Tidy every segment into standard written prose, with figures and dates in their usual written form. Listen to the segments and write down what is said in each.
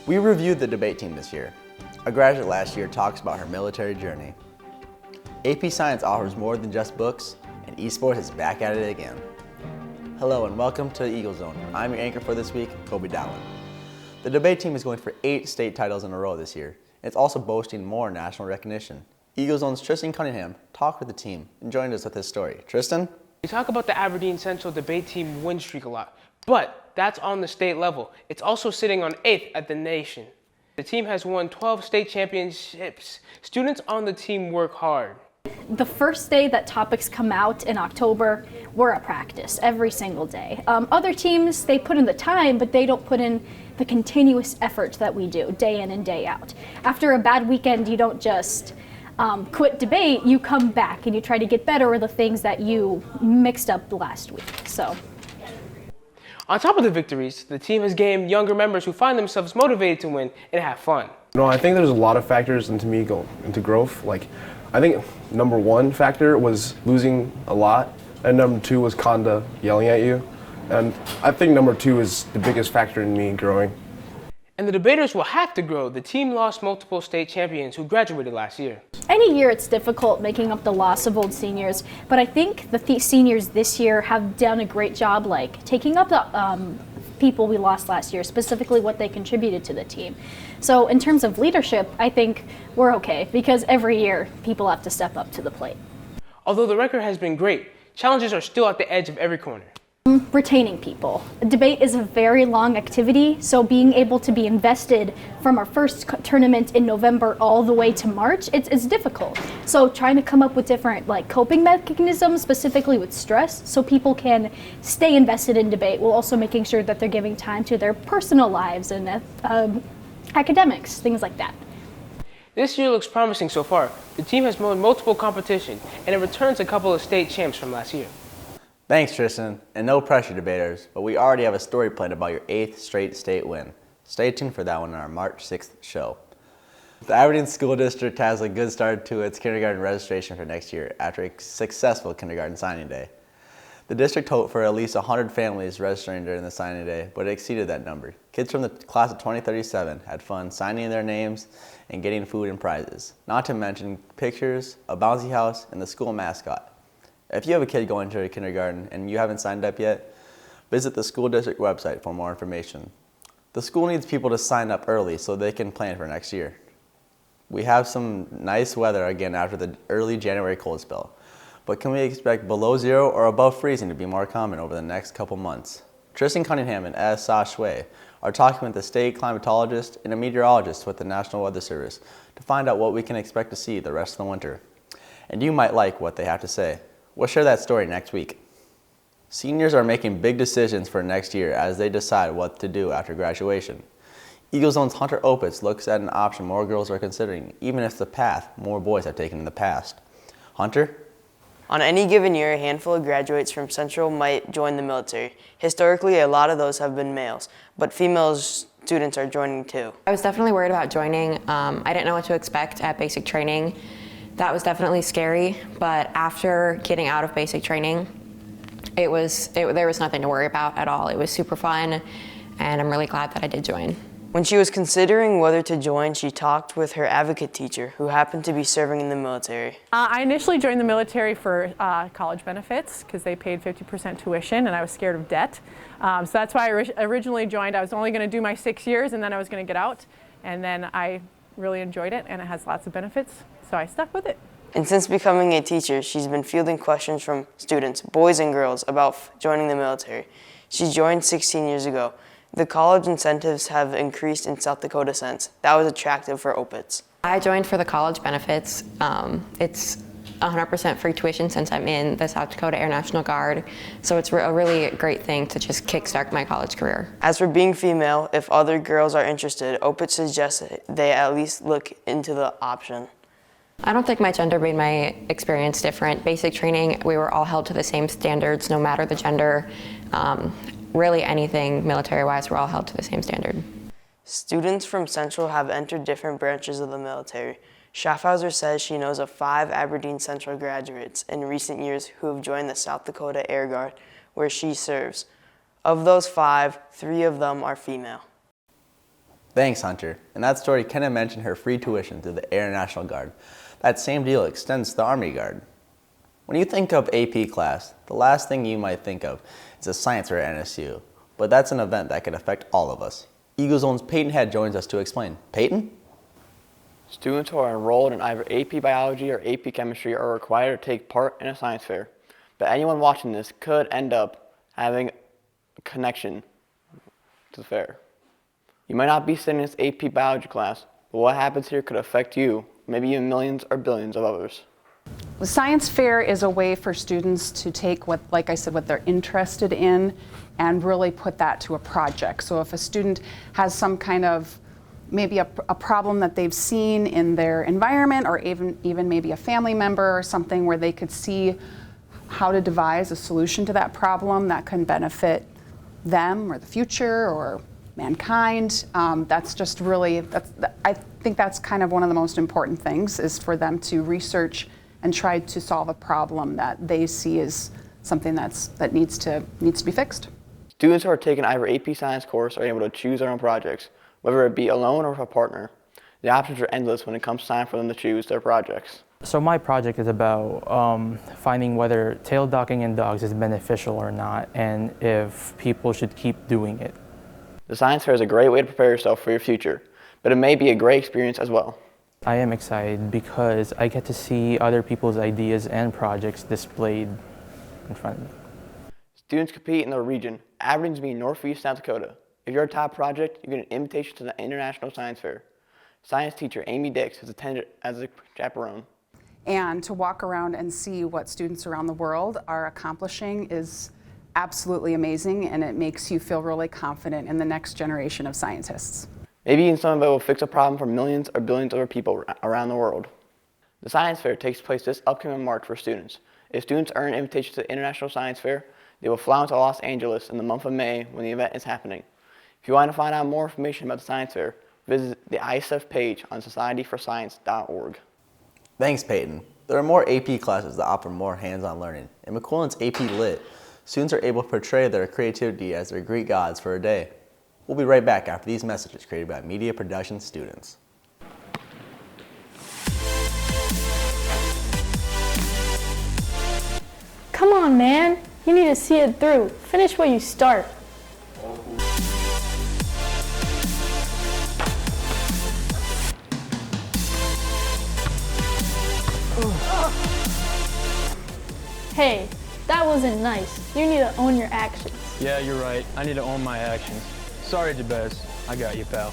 We reviewed the debate team this year. A graduate last year talks about her military journey. AP Science offers more than just books, and esports is back at it again. Hello and welcome to Eagle Zone. I'm your anchor for this week, Kobe Dowling. The debate team is going for 8 state titles in a row this year. It's also boasting more national recognition. Eagle Zone's Tristan Cunningham talked with the team and joined us with his story. Tristan? We talk about the Aberdeen Central debate team win streak a lot, but that's on the state level. It's also sitting on 8th at the nation. The team has won 12 state championships. Students on the team work hard. The first day that topics come out in October, we're at practice every single day. Other teams, they put in the time, but they don't put in the continuous effort that we do day in and day out. After a bad weekend, you don't just quit debate, you come back and you try to get better with the things that you mixed up last week. So, on top of the victories, the team has gained younger members who find themselves motivated to win and have fun. No, I think there's a lot of factors into growth. I think number one factor was losing a lot, and number two was Conda yelling at you. And I think number two is the biggest factor in me growing. And the debaters will have to grow. The team lost multiple state champions who graduated last year. Any year it's difficult making up the loss of old seniors, but I think the seniors this year have done a great job taking up the people we lost last year, specifically what they contributed to the team. So in terms of leadership, I think we're okay because every year people have to step up to the plate. Although the record has been great, challenges are still at the edge of every corner. Retaining people. Debate is a very long activity, so being able to be invested from our first tournament in November all the way to March, it's difficult. So trying to come up with different coping mechanisms, specifically with stress, so people can stay invested in debate, while also making sure that they're giving time to their personal lives and academics, things like that. This year looks promising so far. The team has won multiple competitions, and it returns a couple of state champs from last year. Thanks, Tristan, and no pressure, debaters, but we already have a story planned about your 8th straight state win. Stay tuned for that one in our March 6th show. The Aberdeen School District has a good start to its kindergarten registration for next year after a successful kindergarten signing day. The district hoped for at least 100 families registering during the signing day, but it exceeded that number. Kids from the class of 2037 had fun signing their names and getting food and prizes, not to mention pictures, a bouncy house, and the school mascot. If you have a kid going to a kindergarten and you haven't signed up yet, visit the school district website for more information. The school needs people to sign up early so they can plan for next year. We have some nice weather again after the early January cold spell, but can we expect below zero or above freezing to be more common over the next couple months? Tristan Cunningham and Sa Shui are talking with the state climatologist and a meteorologist with the National Weather Service to find out what we can expect to see the rest of the winter. And you might like what they have to say. We'll share that story next week. Seniors are making big decisions for next year as they decide what to do after graduation. Eagle Zone's Hunter Opitz looks at an option more girls are considering, even if it's the path more boys have taken in the past. Hunter? On any given year, a handful of graduates from Central might join the military. Historically, a lot of those have been males, but female students are joining too. I was definitely worried about joining. I didn't know what to expect at basic training. That was definitely scary, but after getting out of basic training, there was nothing to worry about at all. It was super fun, and I'm really glad that I did join. When she was considering whether to join, she talked with her advocate teacher, who happened to be serving in the military. I initially joined the military for college benefits because they paid 50% tuition, and I was scared of debt. So that's why I originally joined. I was only going to do my 6 years, and then I was going to get out, and then I really enjoyed it, and it has lots of benefits. So I stuck with it. And since becoming a teacher, she's been fielding questions from students, boys and girls, about joining the military. She joined 16 years ago. The college incentives have increased in South Dakota since. That was attractive for Opitz. I joined for the college benefits. It's 100% free tuition since I'm in the South Dakota Air National Guard. So it's a really great thing to just kickstart my college career. As for being female, if other girls are interested, Opitz suggests they at least look into the option. I don't think my gender made my experience different. Basic training, we were all held to the same standards, no matter the gender. Really anything military-wise, we're all held to the same standard. Students from Central have entered different branches of the military. Schaffhauser says she knows of 5 Aberdeen Central graduates in recent years who have joined the South Dakota Air Guard, where she serves. Of those 5, 3 of them are female. Thanks, Hunter. In that story, Kenna mentioned her free tuition through the Air National Guard. That same deal extends to the Army Guard. When you think of AP class, the last thing you might think of is a science fair at NSU, but that's an event that could affect all of us. Eagle Zone's Peyton Head joins us to explain. Peyton? Students who are enrolled in either AP Biology or AP Chemistry are required to take part in a science fair, but anyone watching this could end up having a connection to the fair. You might not be sitting in this AP Biology class, but what happens here could affect you, maybe even millions or billions of others. The science fair is a way for students to take what, like I said, what they're interested in and really put that to a project. So if a student has some kind of, maybe a problem that they've seen in their environment, or even maybe a family member or something where they could see how to devise a solution to that problem that can benefit them or the future or mankind, that's just really, I think that's kind of one of the most important things, is for them to research and try to solve a problem that they see as something that needs to be fixed. Students who are taking either AP Science course are able to choose their own projects, whether it be alone or with a partner. The options are endless when it comes time for them to choose their projects. So my project is about finding whether tail docking in dogs is beneficial or not, and if people should keep doing it. The science fair is a great way to prepare yourself for your future, but it may be a great experience as well. I am excited because I get to see other people's ideas and projects displayed in front of me. Students compete in their region, Aberdeen's being Northeast South Dakota. If you're a top project, you get an invitation to the International Science Fair. Science teacher Amy Dix has attended as a chaperone. And to walk around and see what students around the world are accomplishing is absolutely amazing, and it makes you feel really confident in the next generation of scientists. Maybe even some of it will fix a problem for millions or billions of other people around the world. The Science Fair takes place this upcoming March for students. If students earn an invitation to the International Science Fair, they will fly into Los Angeles in the month of May when the event is happening. If you want to find out more information about the Science Fair, visit the ISF page on societyforscience.org. Thanks, Peyton. There are more AP classes that offer more hands-on learning. In McQuillan's AP Lit, students are able to portray their creativity as their Greek gods for a day. We'll be right back after these messages created by media production students. Come on, man. You need to see it through. Finish what you start. Hey, that wasn't nice. You need to own your actions. Yeah, you're right. I need to own my actions. Sorry, Jabez. I got you, pal.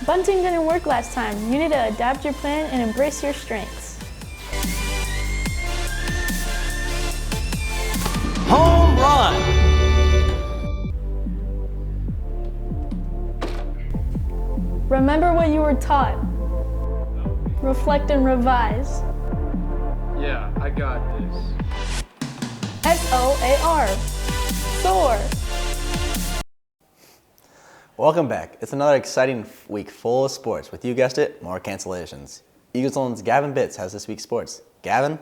Bunting didn't work last time. You need to adapt your plan and embrace your strengths. Home run! Remember what you were taught. Reflect and revise. Yeah, I got this. SOAR. Soar. Welcome back. It's another exciting week full of sports. With, you guessed it, more cancellations. Eagles Zone's Gavin Bitts has this week's sports. Gavin?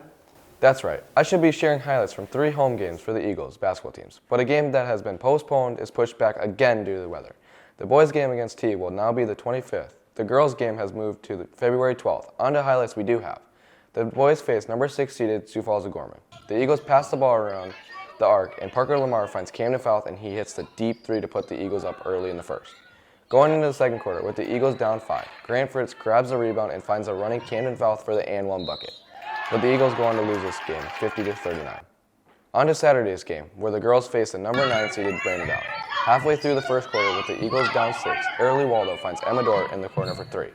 That's right. I should be sharing highlights from 3 home games for the Eagles basketball teams, but a game that has been postponed is pushed back again due to the weather. The boys' game against T will now be the 25th. The girls' game has moved to February 12th. On to highlights we do have. The boys face number 6 seeded Sioux Falls O'Gorman. The Eagles pass the ball around the arc, and Parker Lamar finds Camden Fouth, and he hits the deep 3 to put the Eagles up early in the first. Going into the second quarter with the Eagles down 5, Grant Fritz grabs the rebound and finds a running Camden Fouth for the and 1 bucket. But the Eagles go on to lose this game, 50-39. On to Saturday's game, where the girls face the number 9 seeded Brandon. Halfway through the first quarter with the Eagles down 6, Early Waldo finds Emma Dort in the corner for 3.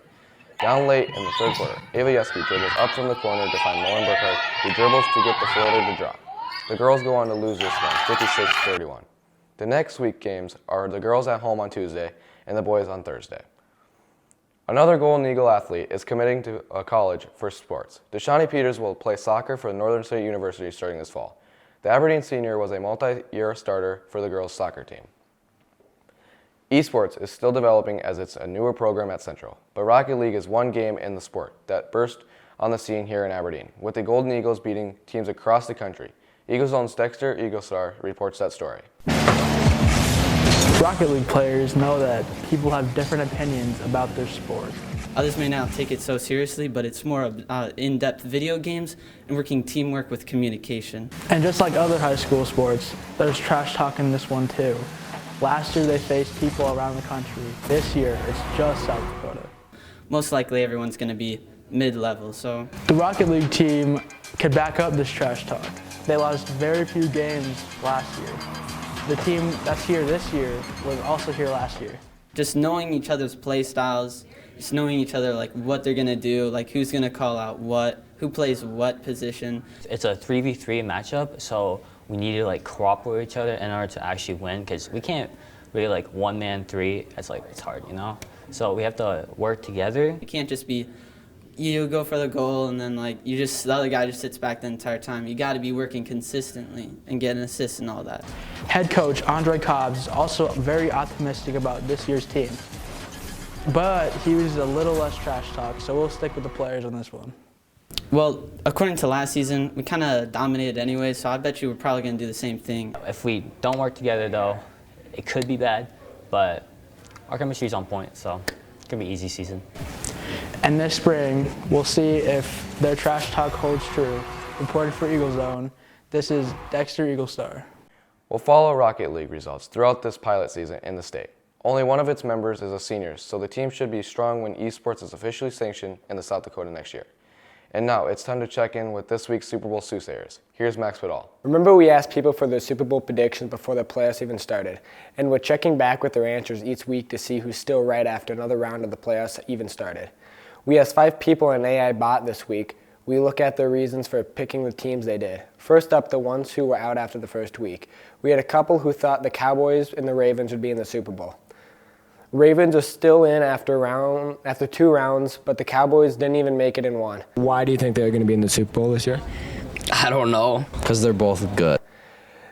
Down late in the third quarter, Ava Yeski dribbles up from the corner to find Lauren Burkhart, who dribbles to get the floater to drop. The girls go on to lose this one, 56-31. The next week games are the girls at home on Tuesday and the boys on Thursday. Another Golden Eagle athlete is committing to a college for sports. Deshawnee Peters will play soccer for Northern State University starting this fall. The Aberdeen senior was a multi-year starter for the girls' soccer team. Esports is still developing as it's a newer program at Central, but Rocket League is one game in the sport that burst on the scene here in Aberdeen, with the Golden Eagles beating teams across the country. Eagles Zone's Dexter Eaglestar reports that story. Rocket League players know that people have different opinions about their sport. Others may not take it so seriously, but it's more of in-depth video games and working teamwork with communication. And just like other high school sports, there's trash talk in this one too. Last year they faced people around the country. This year it's just South Dakota. Most likely everyone's going to be mid-level, so. The Rocket League team could back up this trash talk. They lost very few games last year. The team that's here this year was also here last year. Just knowing each other's play styles, just knowing each other, like what they're gonna do, like who's gonna call out what, who plays what position. It's a 3v3 matchup, so we need to like cooperate with each other in order to actually win, because we can't really like one man three. It's hard, you know. So we have to work together. You can't just be you go for the goal and then like the other guy just sits back the entire time. You got to be working consistently and get an assist and all that. Head coach Andre Cobbs is also very optimistic about this year's team, but he was a little less trash talk, so we'll stick with the players on this one. Well, according to last season, we kind of dominated anyway, so I bet you we're probably going to do the same thing. If we don't work together though, it could be bad, but our chemistry's on point, so it's going to be an easy season. And this spring, we'll see if their trash talk holds true. Reporting for Eagle Zone, this is Dexter Eaglestar. We'll follow Rocket League results throughout this pilot season in the state. Only one of its members is a senior, so the team should be strong when esports is officially sanctioned in the South Dakota next year. And now it's time to check in with this week's Super Bowl soothsayers. Here's Max Vidal. Remember, we asked people for their Super Bowl predictions before the playoffs even started, and we're checking back with their answers each week to see who's still right after another round of the playoffs even started. We asked 5 people in AI bot this week. We look at their reasons for picking the teams they did. First up, the ones who were out after the first week. We had a couple who thought the Cowboys and the Ravens would be in the Super Bowl. Ravens are still in after 2 rounds, but the Cowboys didn't even make it in one. Why do you think they're going to be in the Super Bowl this year? I don't know, because they're both good.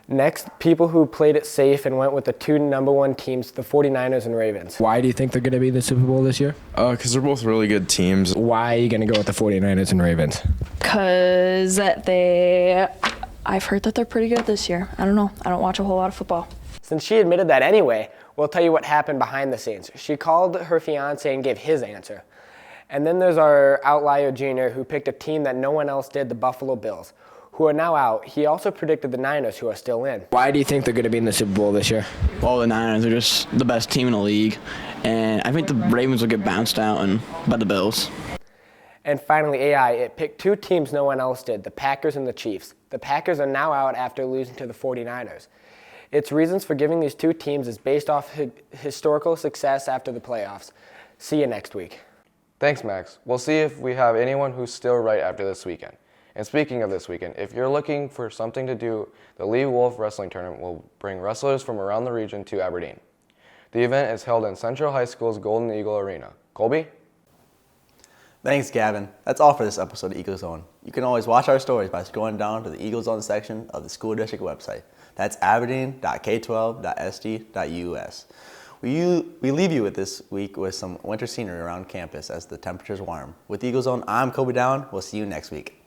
Next, people who played it safe and went with the 2 number 1 teams, the 49ers and Ravens. Why do you think they're going to be in the Super Bowl this year? Because they're both really good teams. Why are you going to go with the 49ers and Ravens? Because I've heard that they're pretty good this year. I don't know. I don't watch a whole lot of football. Since she admitted that anyway, we'll tell you what happened behind the scenes. She called her fiance and gave his answer. And then there's our outlier junior who picked a team that no one else did, the Buffalo Bills, who are now out. He also predicted the Niners, who are still in. Why do you think they're going to be in the Super Bowl this year? Well, the Niners are just the best team in the league, and I think the Ravens will get bounced out by the Bills. And finally, AI, it picked 2 teams no one else did, the Packers and the Chiefs. The Packers are now out after losing to the 49ers. Its reasons for giving these 2 teams is based off historical success after the playoffs. See you next week. Thanks, Max. We'll see if we have anyone who's still right after this weekend. And speaking of this weekend, if you're looking for something to do, the Lee Wolf Wrestling Tournament will bring wrestlers from around the region to Aberdeen. The event is held in Central High School's Golden Eagle Arena. Colby? Thanks, Gavin. That's all for this episode of Eagle Zone. You can always watch our stories by scrolling down to the Eagle Zone section of the school district website. That's aberdeen.k12.sd.us. We leave you with this week with some winter scenery around campus as the temperatures warm. With Eagle Zone, I'm Colby Down. We'll see you next week.